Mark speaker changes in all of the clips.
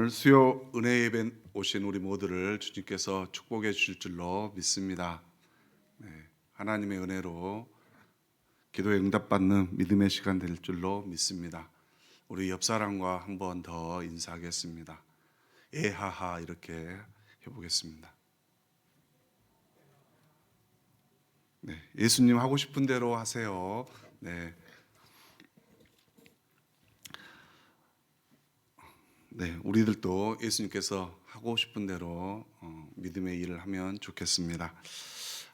Speaker 1: 오늘 수요 은혜 예배 오신 우리 모두를 주님께서 축복해 주실 줄로 믿습니다. 하나님의 은혜로 기도에 응답받는 믿음의 시간 될 줄로 믿습니다. 우리 옆 사람과 한 번 더 인사하겠습니다. 예하하 이렇게 해보겠습니다. 예수님 하고 싶은 대로 하세요. 우리들도 예수님께서 하고 싶은 대로 믿음의 일을 하면 좋겠습니다.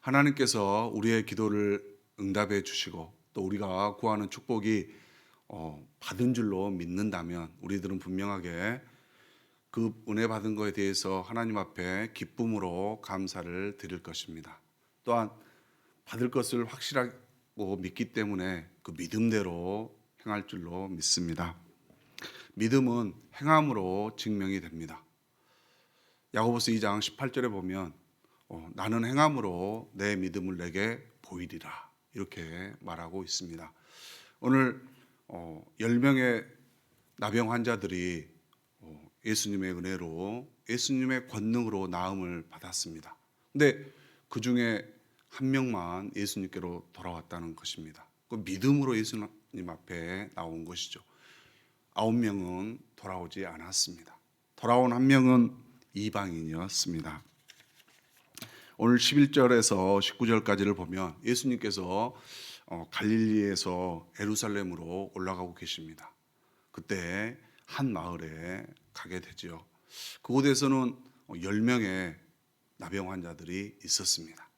Speaker 1: 하나님께서 우리의 기도를 응답해 주시고 또 우리가 구하는 축복이 받은 줄로 믿는다면 우리들은 분명하게 그 은혜 받은 것에 대해서 하나님 앞에 기쁨으로 감사를 드릴 것입니다. 또한 받을 것을 확실하고 믿기 때문에 그 믿음대로 행할 줄로 믿습니다. 믿음은 행함으로 증명이 됩니다. 야고보서 2장 18절에 보면 나는 행함으로 내 믿음을 내게 보이리라 이렇게 말하고 있습니다. 오늘 10명의 나병 환자들이 예수님의 은혜로 예수님의 권능으로 나음을 받았습니다. 근데 그 중에 한 명만 예수님께로 돌아왔다는 것입니다. 그 믿음으로 예수님 앞에 나온 것이죠. 9명은 돌아오지 않았습니다. 돌아온 한 명은 이방인이었습니다. 오늘 11절에서 19절까지를 보면 예수님께서 갈릴리에서 예루살렘으로 올라가고 계십니다. 그때 한 마을에 가게 되죠. 그곳에서는 10명의 나병 환자들이 있었습니다.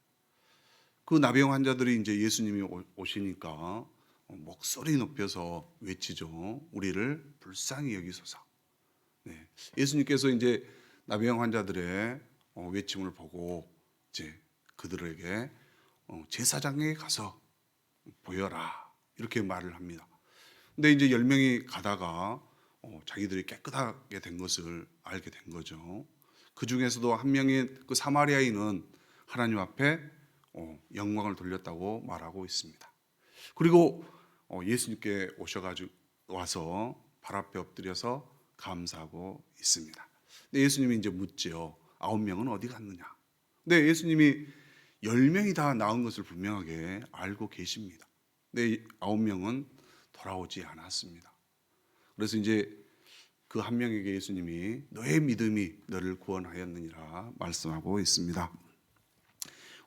Speaker 1: 그 나병 환자들이 이제 예수님이 오시니까 목소리 높여서 외치죠. 우리를 불쌍히 여기소서. 예수님께서 이제 나병 환자들의 외침을 보고 이제 그들에게 제사장에게 가서 보여라 이렇게 말을 합니다. 근데 이제 10명이 가다가 자기들이 깨끗하게 된 것을 알게 된 거죠. 그 중에서도 한 명인 그 사마리아인은 하나님 앞에 영광을 돌렸다고 말하고 있습니다. 그리고 예수님께 오셔가지고 와서 발 앞에 엎드려서 감사하고 있습니다. 근데 예수님이 이제 묻지요. 9명은 어디 갔느냐? 근데 예수님이 10명이 다 나은 것을 분명하게 알고 계십니다. 근데 9명은 돌아오지 않았습니다. 그래서 이제 그 한 명에게 예수님이 너의 믿음이 너를 구원하였느니라 말씀하고 있습니다.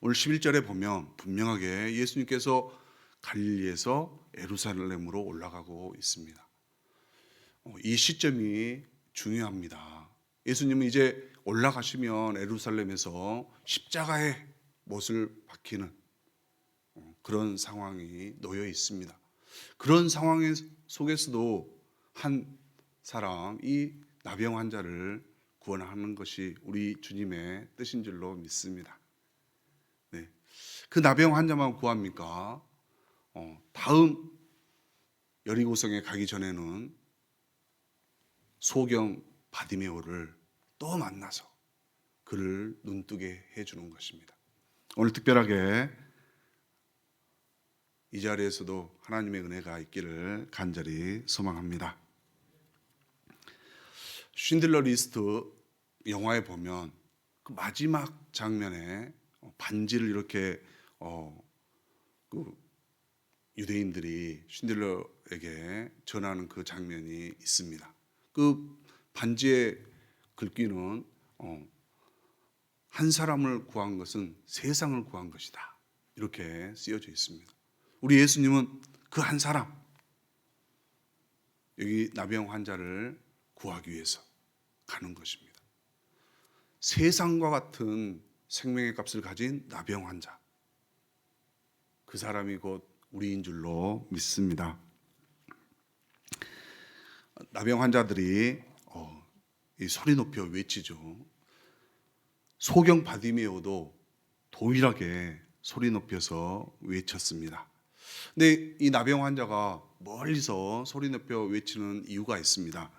Speaker 1: 오늘 11절에 보면 분명하게 예수님께서 갈릴리에서 예루살렘으로 올라가고 있습니다. 이 시점이 중요합니다. 예수님은 이제 올라가시면 예루살렘에서 십자가의 못을 박히는 그런 상황이 놓여 있습니다. 그런 상황 속에서도 한 사람, 이 나병 환자를 구원하는 것이 우리 주님의 뜻인 줄로 믿습니다. 그 나병 환자만 구합니까? 다음 여리고성에 가기 전에는 소경 바디메오를 또 만나서 그를 눈뜨게 해주는 것입니다. 오늘 특별하게 이 자리에서도 하나님의 은혜가 있기를 간절히 소망합니다. 쉰들러 리스트 영화에 보면 그 마지막 장면에 반지를 이렇게 그 유대인들이 쉰들러에게 전하는 그 장면이 있습니다. 그 반지의 글귀는 한 사람을 구한 것은 세상을 구한 것이다 이렇게 쓰여져 있습니다. 우리 예수님은 그 한 사람, 여기 나병 환자를 구하기 위해서 가는 것입니다. 세상과 같은 생명의 값을 가진 나병 환자, 그 사람이 곧 우리인 줄로 믿습니다. 나병 환자들이 이 소리 높여 외치죠. 소경 바디메오도 동일하게 소리 높여서 외쳤습니다. 근데 이 나병 환자가 멀리서 소리 높여 외치는 이유가 있습니다.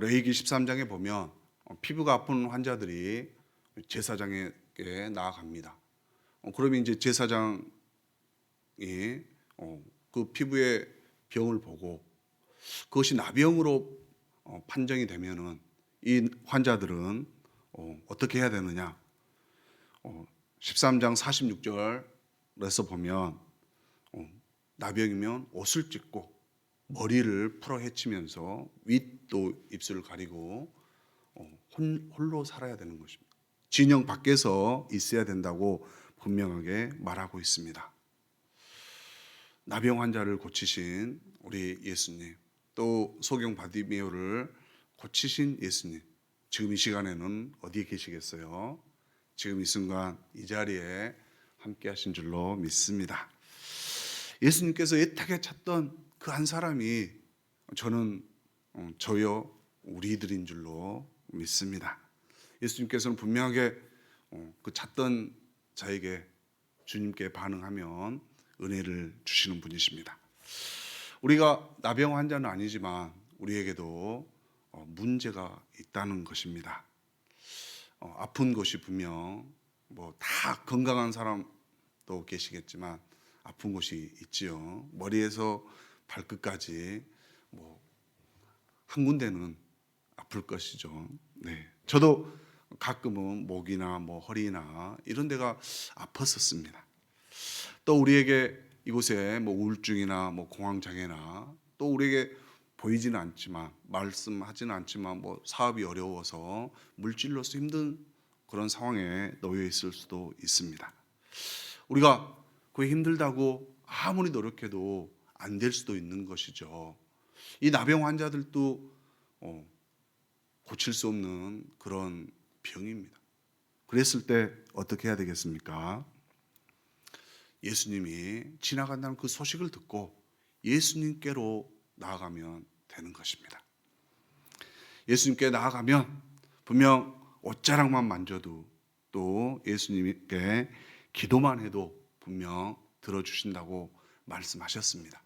Speaker 1: 레위기 13장에 보면 피부가 아픈 환자들이 제사장에게 나아갑니다. 그러면 이제 제사장이 그 피부의 병을 보고 그것이 나병으로 판정이 되면은 이 환자들은 어떻게 해야 되느냐? 13장 46절에서 보면 나병이면 옷을 찢고 머리를 풀어 헤치면서 윗도 입술을 가리고 홀로 살아야 되는 것입니다. 진영 밖에서 있어야 된다고 분명하게 말하고 있습니다. 나병 환자를 고치신 우리 예수님, 또 소경 바디메오를 고치신 예수님, 지금 이 시간에는 어디에 계시겠어요? 지금 이 순간 이 자리에 함께 하신 줄로 믿습니다. 예수님께서 애타게 찾던 그 한 사람이 저는 저요 우리들인 줄로 믿습니다. 예수님께서는 분명하게 그 찾던 자에게 주님께 반응하면 은혜를 주시는 분이십니다. 우리가 나병 환자는 아니지만 우리에게도 문제가 있다는 것입니다. 아픈 것이 분명 다 건강한 사람도 계시겠지만 아픈 곳이 있지요. 머리에서 발끝까지 한 군데는 아플 것이죠. 네, 저도 가끔은 목이나 허리나 이런 데가 아팠었습니다. 또 우리에게 이곳에 우울증이나 공황장애나 또 우리에게 보이지는 않지만 말씀하지는 않지만 사업이 어려워서 물질로서 힘든 그런 상황에 놓여 있을 수도 있습니다. 우리가 그게 힘들다고 아무리 노력해도 안 될 수도 있는 것이죠. 이 나병 환자들도 고칠 수 없는 그런 병입니다. 그랬을 때 어떻게 해야 되겠습니까? 예수님이 지나간다는 그 소식을 듣고 예수님께로 나아가면 되는 것입니다. 예수님께 나아가면 분명 옷자락만 만져도 또 예수님께 기도만 해도 분명 들어주신다고 말씀하셨습니다.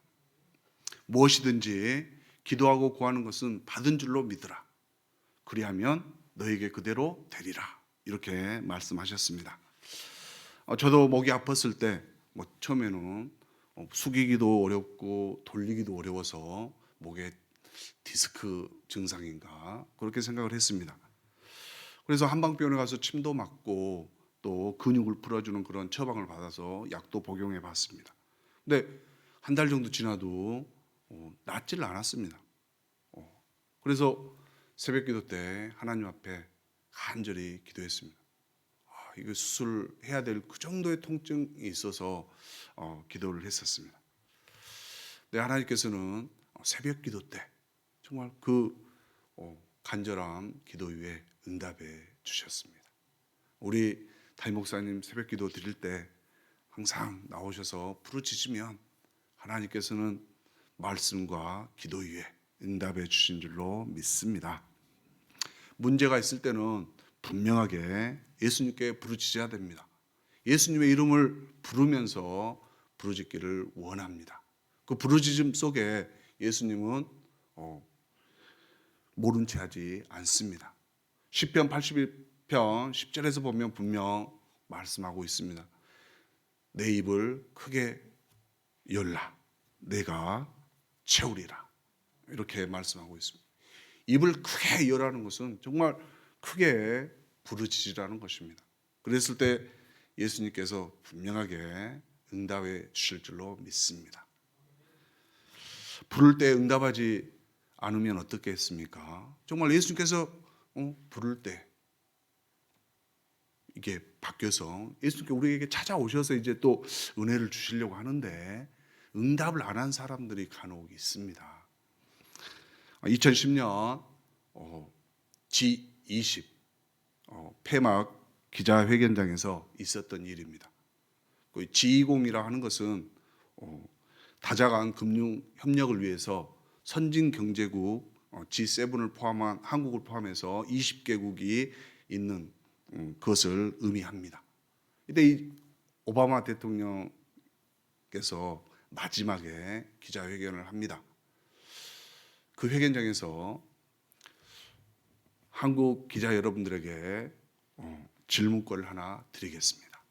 Speaker 1: 무엇이든지 기도하고 구하는 것은 받은 줄로 믿으라. 그리하면 너에게 그대로 되리라. 이렇게 말씀하셨습니다. 저도 목이 아팠을 때 처음에는 숙이기도 어렵고 돌리기도 어려워서 목에 디스크 증상인가 그렇게 생각을 했습니다. 그래서 한방병원에 가서 침도 맞고 또 근육을 풀어주는 그런 처방을 받아서 약도 복용해 봤습니다. 근데 한 달 정도 지나도 낫지를 않았습니다. 그래서 새벽기도 때 하나님 앞에 간절히 기도했습니다. 이거 수술해야 될 그 정도의 통증이 있어서 기도를 했었습니다. 네, 하나님께서는 새벽기도 때 정말 그 간절한 기도 위에 응답해 주셨습니다. 우리 담임 목사님 새벽기도 드릴 때 항상 나오셔서 부르짖으면 하나님께서는 말씀과 기도 위에 응답해 주신 줄로 믿습니다. 문제가 있을 때는 분명하게 예수님께 부르짖어야 됩니다. 예수님의 이름을 부르면서 부르짖기를 원합니다. 그 부르짖음 속에 예수님은 모른 채 하지 않습니다. 시편 81편 10절에서 보면 분명 말씀하고 있습니다. 내 입을 크게 열라 내가 채우리라. 이렇게 말씀하고 있습니다. 입을 크게 열라는 것은 정말 크게 부르짖으라는 것입니다. 그랬을 때 예수님께서 분명하게 응답해 주실 줄로 믿습니다. 부를 때 응답하지 않으면 어떻게 했습니까? 정말 예수님께서 부를 때 이게 바뀌어서 예수님께 우리에게 찾아오셔서 이제 또 은혜를 주시려고 하는데 응답을 안 한 사람들이 간혹 있습니다. 2010년 G20 폐막 기자회견장에서 있었던 일입니다. 그 G20이라 하는 것은 다자간 금융 협력을 위해서 선진 경제국 G7을 포함한 한국을 포함해서 20개국이 있는 그것을 의미합니다. 이때 이 오바마 대통령께서 마지막에 기자회견을 합니다. 그 회견장에서 한국 기자 여러분들에게 질문권을 하나 드리겠습니다.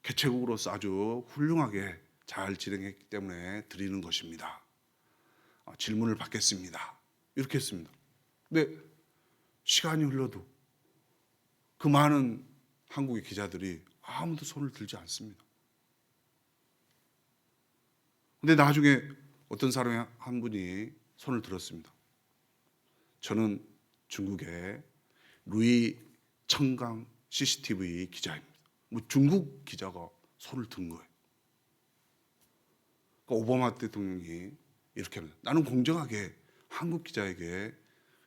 Speaker 1: 개최국으로서 아주 훌륭하게 잘 진행했기 때문에 드리는 것입니다. 질문을 받겠습니다. 이렇게 했습니다. 근데 시간이 흘러도 그 많은 한국의 기자들이 아무도 손을 들지 않습니다. 근데 나중에 어떤 사람이 한 분이 손을 들었습니다. 저는 중국의 루이 청강 CCTV 기자입니다. 뭐 중국 기자가 손을 든 거예요. 그러니까 오바마 대통령이 이렇게 합니다. 나는 공정하게 한국 기자에게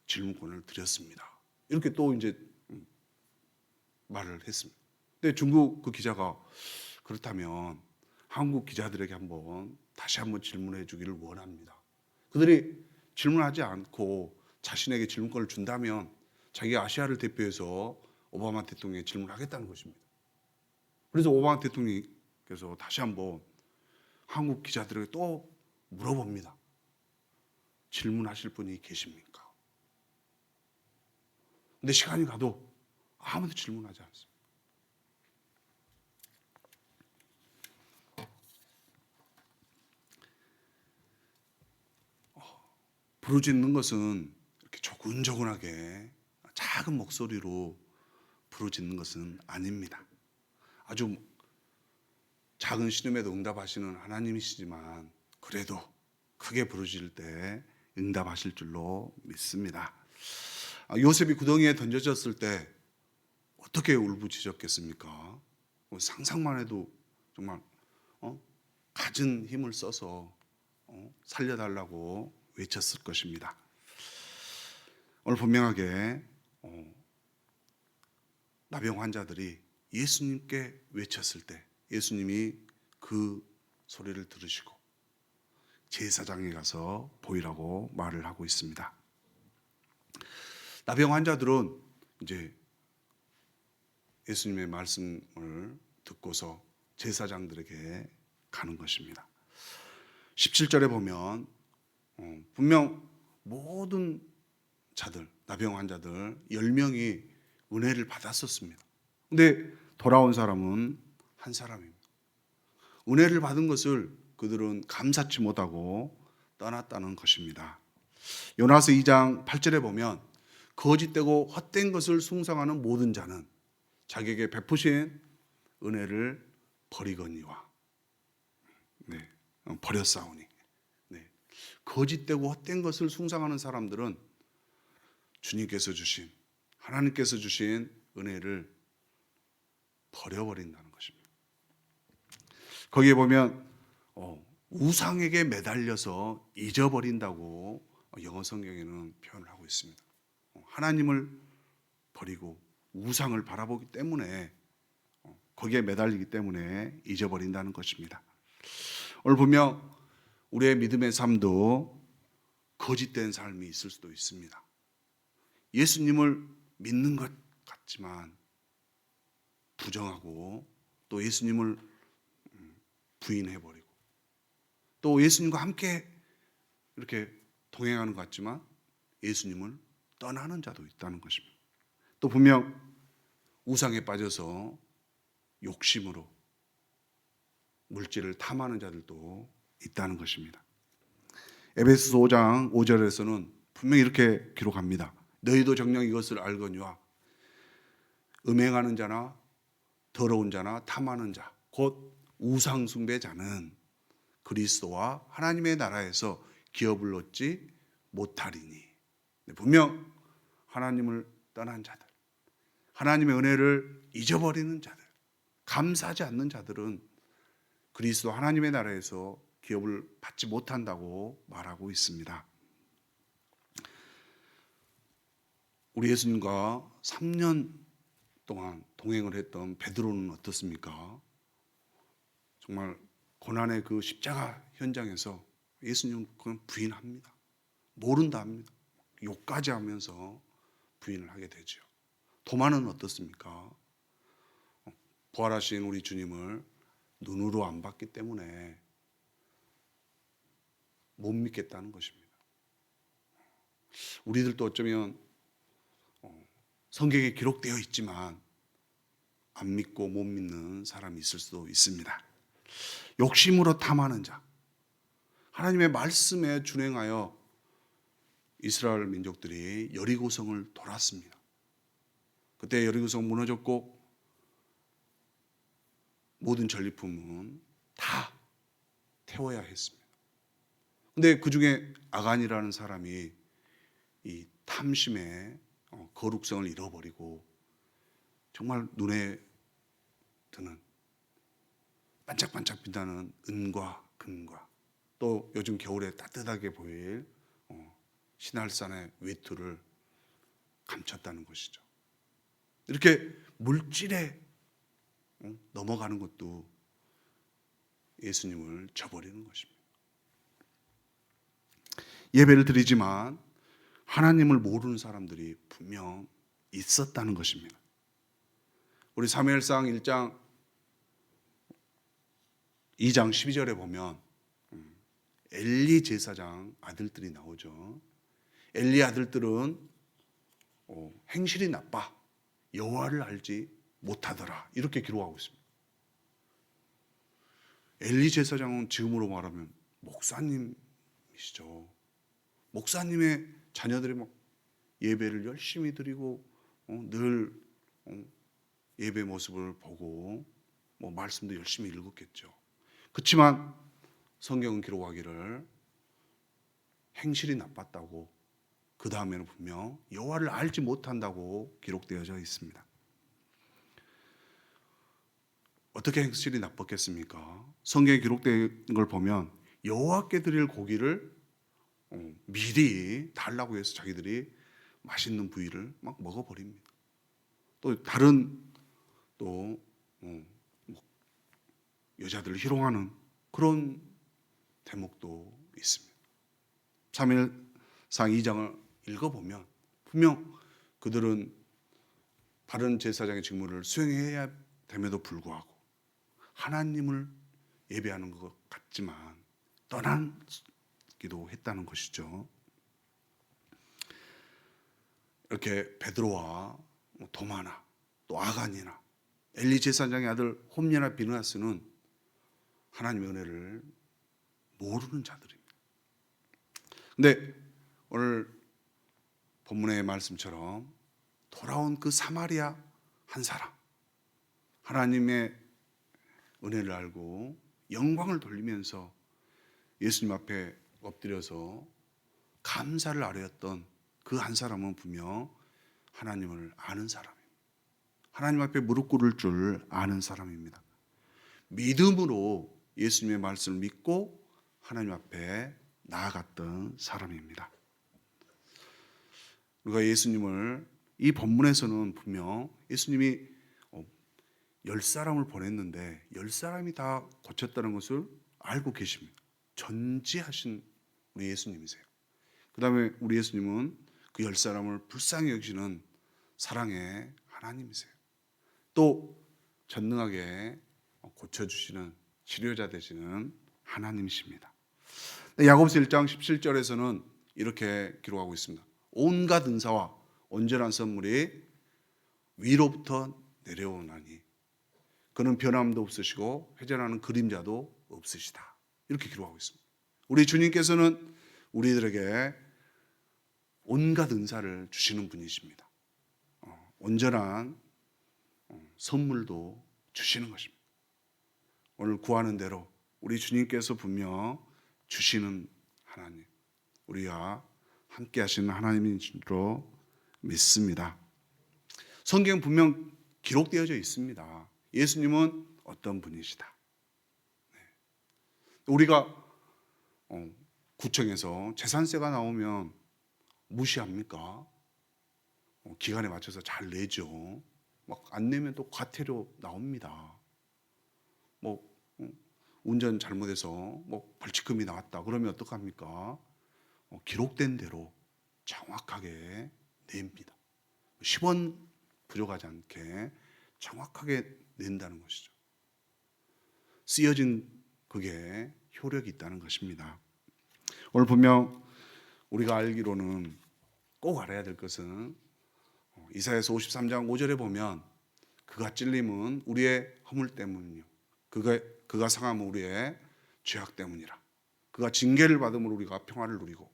Speaker 1: 질문권을 드렸습니다. 이렇게 또 이제 말을 했습니다. 근데 중국 그 기자가 그렇다면 한국 기자들에게 다시 한번 질문해 주기를 원합니다. 그들이 질문하지 않고 자신에게 질문권을 준다면 자기가 아시아를 대표해서 오바마 대통령에 질문하겠다는 것입니다. 그래서 오바마 대통령께서 다시 한번 한국 기자들에게 또 물어봅니다. 질문하실 분이 계십니까? 근데 시간이 가도 아무도 질문하지 않습니다. 부르짖는 것은 이렇게 조근조근하게 작은 목소리로 부르짖는 것은 아닙니다. 아주 작은 신음에도 응답하시는 하나님이시지만 그래도 크게 부르짖을 때 응답하실 줄로 믿습니다. 요셉이 구덩이에 던져졌을 때 어떻게 울부짖었겠습니까? 상상만 해도 정말 갖은 힘을 써서 살려달라고 외쳤을 것입니다. 오늘 분명하게 나병 환자들이 예수님께 외쳤을 때 예수님이 그 소리를 들으시고 제사장에 가서 보이라고 말을 하고 있습니다. 나병 환자들은 이제 예수님의 말씀을 듣고서 제사장들에게 가는 것입니다. 17절에 보면 분명 모든 자들, 나병 환자들 10명이 은혜를 받았었습니다. 근데 돌아온 사람은 한 사람입니다. 은혜를 받은 것을 그들은 감사치 못하고 떠났다는 것입니다. 요나서 2장 8절에 보면 거짓되고 헛된 것을 숭상하는 모든 자는 자기에게 베푸신 은혜를 버리거니와 버렸사오니. 거짓되고 헛된 것을 숭상하는 사람들은 주님께서 주신 하나님께서 주신 은혜를 버려버린다는 것입니다. 거기에 보면 우상에게 매달려서 잊어버린다고 영어 성경에는 표현을 하고 있습니다. 하나님을 버리고 우상을 바라보기 때문에 거기에 매달리기 때문에 잊어버린다는 것입니다. 오늘 보면 우리의 믿음의 삶도 거짓된 삶이 있을 수도 있습니다. 예수님을 믿는 것 같지만 부정하고 또 예수님을 부인해버리고 또 예수님과 함께 이렇게 동행하는 것 같지만 예수님을 떠나는 자도 있다는 것입니다. 또 분명 우상에 빠져서 욕심으로 물질을 탐하는 자들도 있다는 것입니다. 에베소서 5장 5절에서는 분명히 이렇게 기록합니다. 너희도 정녕 이것을 알거니와 음행하는 자나 더러운 자나 탐하는 자 곧 우상 숭배자는 그리스도와 하나님의 나라에서 기업을 얻지 못하리니. 분명 하나님을 떠난 자들, 하나님의 은혜를 잊어버리는 자들, 감사하지 않는 자들은 그리스도 하나님의 나라에서 기업을 받지 못한다고 말하고 있습니다. 우리 예수님과 3년 동안 동행을 했던 베드로는 어떻습니까? 정말 고난의 그 십자가 현장에서 예수님은 그건 부인합니다. 모른다 합니다. 욕까지 하면서 부인을 하게 되죠. 도마는 어떻습니까? 부활하신 우리 주님을 눈으로 안 봤기 때문에 못 믿겠다는 것입니다. 우리들도 어쩌면 성경에 기록되어 있지만 안 믿고 못 믿는 사람이 있을 수도 있습니다. 욕심으로 탐하는 자, 하나님의 말씀에 준행하여 이스라엘 민족들이 여리고성을 돌았습니다. 그때 여리고성 무너졌고 모든 전리품은 다 태워야 했습니다. 근데 그 중에 아간이라는 사람이 이 탐심에 거룩성을 잃어버리고 정말 눈에 드는 반짝반짝 빛나는 은과 금과 또 요즘 겨울에 따뜻하게 보일 신할산의 외투를 감췄다는 것이죠. 이렇게 물질에 넘어가는 것도 예수님을 저버리는 것입니다. 예배를 드리지만 하나님을 모르는 사람들이 분명 있었다는 것입니다. 우리 사무엘상 1장 2장 12절에 보면 엘리 제사장 아들들이 나오죠. 엘리 아들들은 행실이 나빠 여호와를 알지 못하더라 이렇게 기록하고 있습니다. 엘리 제사장은 지금으로 말하면 목사님이시죠. 목사님의 자녀들이 막 예배를 열심히 드리고 늘 예배 모습을 보고 말씀도 열심히 읽었겠죠. 그렇지만 성경은 기록하기를 행실이 나빴다고 그 다음에는 분명 여호와를 알지 못한다고 기록되어져 있습니다. 어떻게 행실이 나빴겠습니까? 성경에 기록된 걸 보면 여호와께 드릴 고기를 미리 달라고 해서 자기들이 맛있는 부위를 막 먹어버립니다. 또 다른 여자들을 희롱하는 그런 대목도 있습니다. 사무엘상 2장을 읽어보면 분명 그들은 바른 제사장의 직무를 수행해야 됨에도 불구하고 하나님을 예배하는 것 같지만 떠나기도 했다는 것이죠. 이렇게 베드로와 도마나 또 아간이나 엘리 제사장의 아들 홈리나 비느하스는 하나님의 은혜를 모르는 자들입니다. 근데 오늘 본문의 말씀처럼 돌아온 그 사마리아 한 사람, 하나님의 은혜를 알고 영광을 돌리면서 예수님 앞에 엎드려서 감사를 아뢰었던 그 한 사람은 분명 하나님을 아는 사람입니다. 하나님 앞에 무릎 꿇을 줄 아는 사람입니다. 믿음으로 예수님의 말씀을 믿고 하나님 앞에 나아갔던 사람입니다. 우리가 예수님을 이 본문에서는 분명 예수님이 10사람을 보냈는데 10사람이 다 고쳤다는 것을 알고 계십니다. 전지하신 우리 예수님이세요. 그 다음에 우리 예수님은 그 10사람을 불쌍히 여기시는 사랑의 하나님이세요. 또 전능하게 고쳐주시는 치료자 되시는 하나님이십니다. 야고보서 1장 17절에서는 이렇게 기록하고 있습니다. 온갖 은사와 온전한 선물이 위로부터 내려오나니 그는 변함도 없으시고 회전하는 그림자도 없으시다. 이렇게 기록하고 있습니다. 우리 주님께서는 우리들에게 온갖 은사를 주시는 분이십니다. 온전한 선물도 주시는 것입니다. 오늘 구하는 대로 우리 주님께서 분명 주시는 하나님, 우리와 함께 하시는 하나님인 줄로 믿습니다. 성경 분명 기록되어져 있습니다. 예수님은 어떤 분이시다. 우리가 구청에서 재산세가 나오면 무시합니까? 기간에 맞춰서 잘 내죠. 막 안 내면 또 과태료 나옵니다. 운전 잘못해서 벌칙금이 나왔다 그러면 어떡합니까? 기록된 대로 정확하게 냅니다. 10원 부족하지 않게 정확하게 낸다는 것이죠. 쓰여진 그게 효력이 있다는 것입니다. 오늘 분명 우리가 알기로는 꼭 알아야 될 것은 이사야서 53장 5절에 보면 그가 찔림은 우리의 허물 때문이요 그가 상함은 우리의 죄악 때문이라. 그가 징계를 받음으로 우리가 평화를 누리고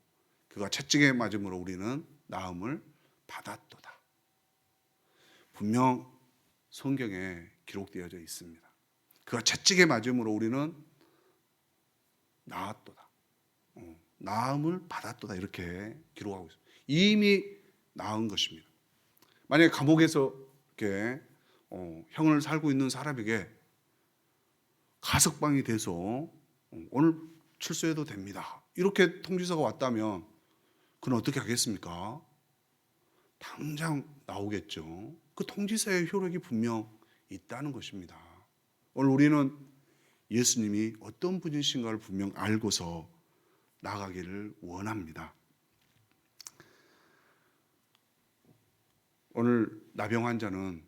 Speaker 1: 그가 채찍에 맞음으로 우리는 나음을 받았도다. 분명 성경에 기록되어져 있습니다. 그가 채찍에 맞음으로 우리는 나았도다. 나음을 받았도다. 이렇게 기록하고 있습니다. 이미 나은 것입니다. 만약에 감옥에서 이렇게 형을 살고 있는 사람에게 가석방이 돼서 오늘 출소해도 됩니다, 이렇게 통지서가 왔다면 그는 어떻게 하겠습니까? 당장 나오겠죠. 그 통지서의 효력이 분명 있다는 것입니다. 오늘 우리는 예수님이 어떤 분이신가를 분명 알고서 나가기를 원합니다. 오늘 나병 환자는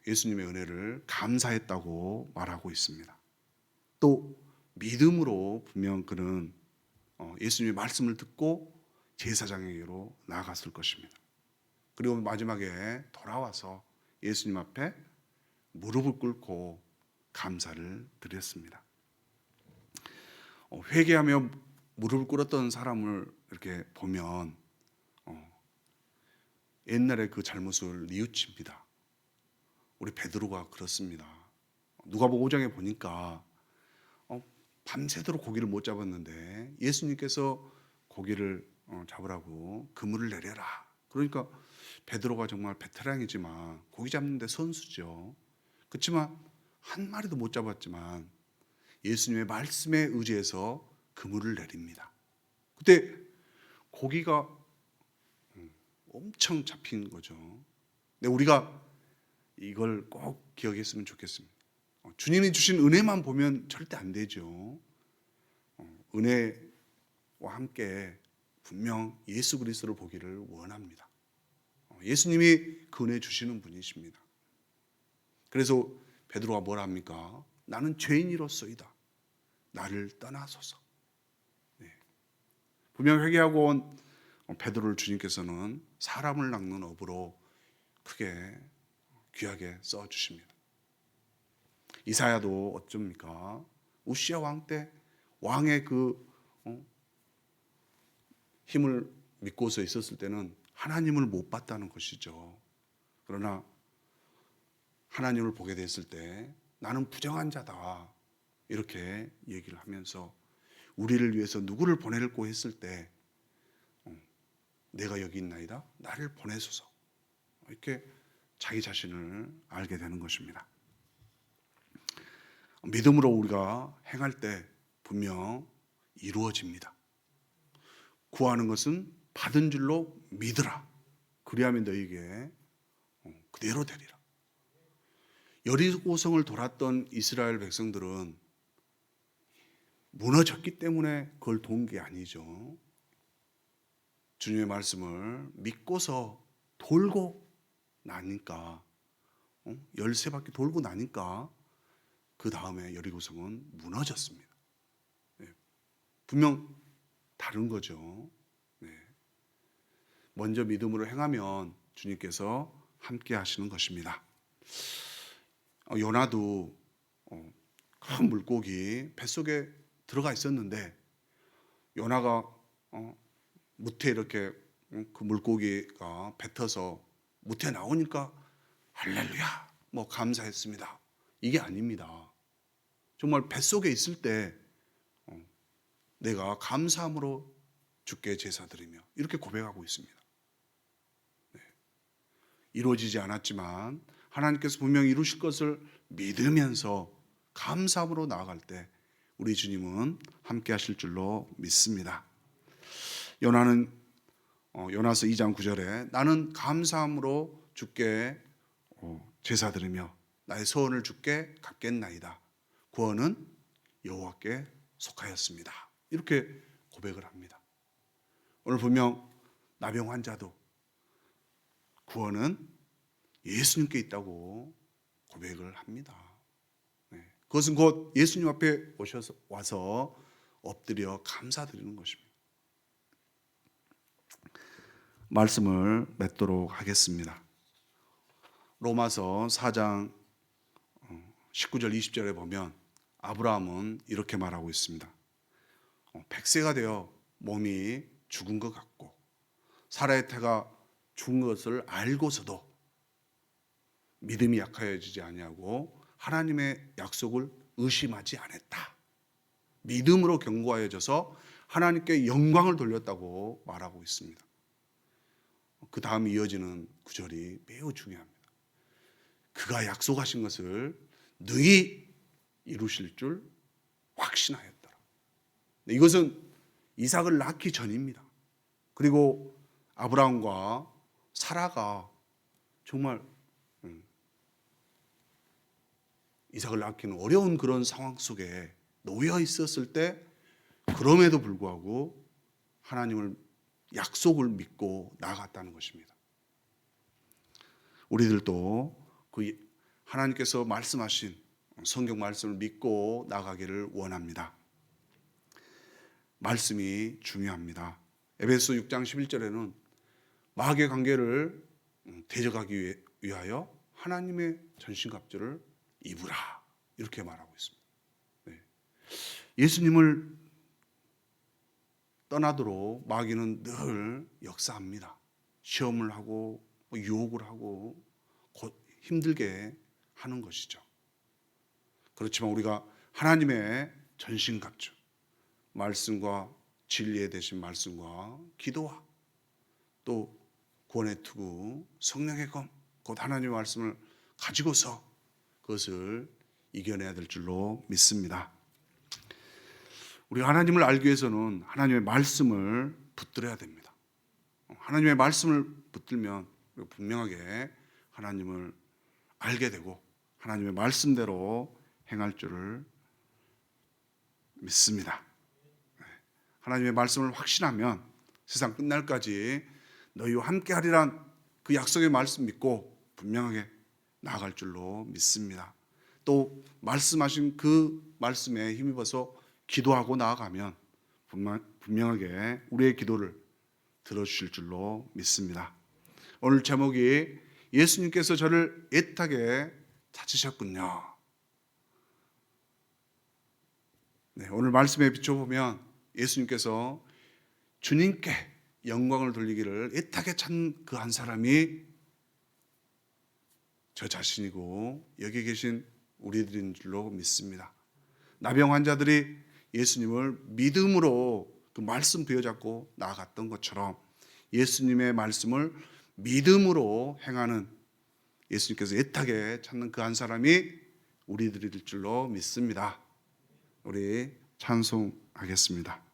Speaker 1: 예수님의 은혜를 감사했다고 말하고 있습니다. 또 믿음으로 분명 그는 예수님의 말씀을 듣고 제사장에게로 나아갔을 것입니다. 그리고 마지막에 돌아와서 예수님 앞에 무릎을 꿇고 감사를 드렸습니다. 회개하며 무릎을 꿇었던 사람을 이렇게 보면 옛날에 그 잘못을 뉘우칩니다. 우리 베드로가 그렇습니다. 누가복음 5장에 보니까 밤새도록 고기를 못 잡았는데 예수님께서 고기를 잡으라고 그물을 내려라. 그러니까 베드로가 정말 베테랑이지만 고기 잡는데 선수죠. 그렇지만 한 마리도 못 잡았지만 예수님의 말씀에 의지해서 그물을 내립니다. 그때 고기가 엄청 잡힌 거죠. 근데 우리가 이걸 꼭 기억했으면 좋겠습니다. 주님이 주신 은혜만 보면 절대 안 되죠. 은혜와 함께 분명 예수 그리스도를 보기를 원합니다. 예수님이 그 은혜 주시는 분이십니다. 그래서 베드로가 뭘 합니까? 나는 죄인이로소이다. 나를 떠나소서. 네. 분명 회개하고 온 베드로를 주님께서는 사람을 낚는 업으로 크게 귀하게 써주십니다. 이사야도 어쩝니까? 우시야 왕 때 왕의 그 힘을 믿고서 있었을 때는 하나님을 못 봤다는 것이죠. 그러나 하나님을 보게 됐을 때 나는 부정한 자다, 이렇게 얘기를 하면서 우리를 위해서 누구를 보내려고 했을 때 내가 여기 있나이다, 나를 보내소서, 이렇게 자기 자신을 알게 되는 것입니다. 믿음으로 우리가 행할 때 분명 이루어집니다. 구하는 것은 받은 줄로 믿으라. 그리하면 너희에게 그대로 되리라. 여리고성을 돌았던 이스라엘 백성들은 무너졌기 때문에 그걸 도운 게 아니죠. 주님의 말씀을 믿고서 돌고 나니까, 13바퀴 돌고 나니까 그 다음에 여리고성은 무너졌습니다. 네. 분명 다른 거죠. 네. 먼저 믿음으로 행하면 주님께서 함께 하시는 것입니다. 요나도 큰 물고기 뱃속에 들어가 있었는데 요나가 무태 이렇게 그 물고기가 뱉어서 무태 나오니까 할렐루야 뭐 감사했습니다, 이게 아닙니다. 정말 뱃속에 있을 때 내가 감사함으로 주께 제사드리며 이렇게 고백하고 있습니다. 네. 이루어지지 않았지만 하나님께서 분명히 이루실 것을 믿으면서 감사함으로 나아갈 때 우리 주님은 함께 하실 줄로 믿습니다. 요나는 요나서 2장 9절에 나는 감사함으로 주께 제사드리며 나의 소원을 주께 갚겠나이다. 구원은 여호와께 속하였습니다. 이렇게 고백을 합니다. 오늘 분명 나병 환자도 구원은 예수님께 있다고 고백을 합니다. 네. 그것은 곧 예수님 앞에 와서 엎드려 감사드리는 것입니다. 말씀을 맺도록 하겠습니다. 로마서 4장 19절 20절에 보면 아브라함은 이렇게 말하고 있습니다. 100세가 되어 몸이 죽은 것 같고 사라의 태가 죽은 것을 알고서도 믿음이 약하여지지 아니하고 하나님의 약속을 의심하지 않았다. 믿음으로 견고하여져서 하나님께 영광을 돌렸다고 말하고 있습니다. 그 다음 이어지는 구절이 매우 중요합니다. 그가 약속하신 것을 능히 이루실 줄 확신하였더라. 이것은 이삭을 낳기 전입니다. 그리고 아브라함과 사라가 정말 이삭을 낳기는 어려운 그런 상황 속에 놓여 있었을 때 그럼에도 불구하고 하나님을 약속을 믿고 나아갔다는 것입니다. 우리들도 그 하나님께서 말씀하신 성경 말씀을 믿고 나가기를 원합니다. 말씀이 중요합니다. 에베소 6장 11절에는 마귀의 관계를 대적하기 위하여 하나님의 전신갑주를 입으라 이렇게 말하고 있습니다. 네. 예수님을 떠나도록 마귀는 늘 역사합니다. 시험을 하고 유혹을 하고 힘들게 하는 것이죠. 그렇지만 우리가 하나님의 전신갑주 말씀과 진리에 대신 말씀과 기도와 또 구원의 투구 성령의 검 곧 하나님의 말씀을 가지고서 그것을 이겨내야 될 줄로 믿습니다. 우리가 하나님을 알기 위해서는 하나님의 말씀을 붙들어야 됩니다. 하나님의 말씀을 붙들면 분명하게 하나님을 알게 되고 하나님의 말씀대로 행할 줄을 믿습니다. 하나님의 말씀을 확신하면 세상 끝날까지 너희와 함께하리란 그 약속의 말씀 믿고 분명하게 나아갈 줄로 믿습니다. 또 말씀하신 그 말씀에 힘입어서 기도하고 나아가면 분명하게 우리의 기도를 들어주실 줄로 믿습니다. 오늘 제목이 예수님께서 저를 애타게 찾으셨군요. 네, 오늘 말씀에 비춰보면 예수님께서 주님께 영광을 돌리기를 애타게 찾는 그 한 사람이 저 자신이고 여기 계신 우리들인 줄로 믿습니다. 나병 환자들이 예수님을 믿음으로 그 말씀 부여잡고 나아갔던 것처럼 예수님의 말씀을 믿음으로 행하는 예수님께서 애타게 찾는 그 한 사람이 우리들일 줄로 믿습니다. 우리 찬송하겠습니다.